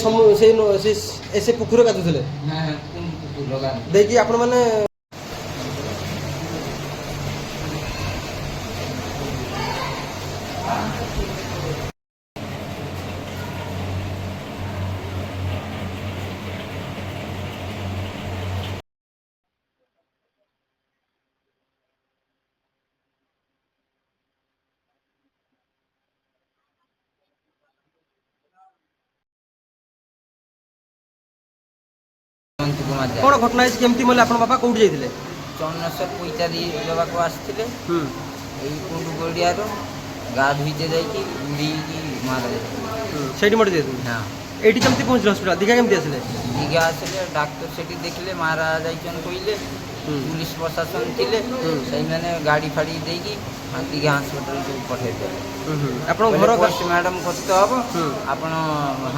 ସେ ପୋଖରୀ ଗାଧୁଥିଲେ ଦେଇକି ଆପଣ ମାନେ कौन घटना केमती मतलब आप बापा कौट जाइए चन्नेश्वर पैसा देवाक आसते कुंड गड़िया गाधुईते जाकि उड़ी मारा से मर जाइए हाँ ये कमी पहुँचले हस्पिटाल दीघा केमती आसे दीघा आसले डाक्तर से देखले मारा जाइछन कहले पुलिस प्रशासन थिले से मैंने गाड़ी फाड़ी देकी दीघा हस्पिटाल को पठे देले आपन घर पोस्टमार्टम करते हम आपन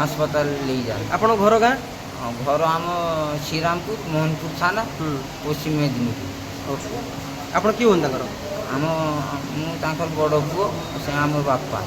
अस्पताल ले जा आपन घर गाँ घर आम श्रीरामपुर मोहनपुर थाना पश्चिम मेदिनीपुर आप किए आम मु बड़ पुओ से आम बापा